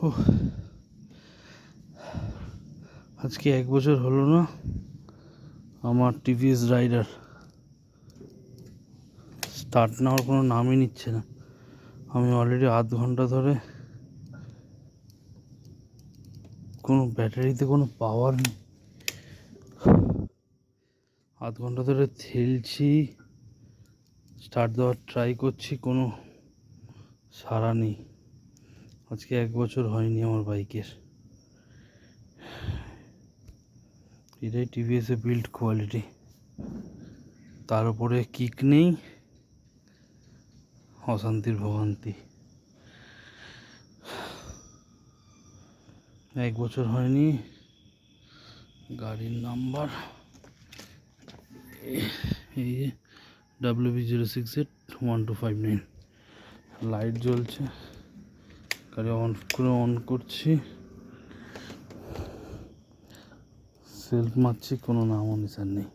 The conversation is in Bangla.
ওহ, আজকে 1 বছর হলো না আমার টিভিএস রাইডার স্টার্ট নেওয়ার কোনো নামই নিচ্ছে না। আমি অলরেডি আধ ঘন্টা ধরে, কোনো ব্যাটারিতে কোনো পাওয়ার নেই, আধ ঘন্টা ধরে ঠেলছি, স্টার্ট দেওয়ার ট্রাই করছি, কোনো সাড়া নেই। আজকে 1 বছর হয়নি আমার বাইকের। এটাই টিভিএসের বিল্ড কোয়ালিটি। তার উপরে কিক নেই, অশান্তির ভোগান্তি। 1 বছর হয়নি। গাড়ির নাম্বার এই WB06Z1259। লাইট জ্বলছে, গাড়ি অন করছি, সেলফ মারছি, কোনো নামও নিশান নেই।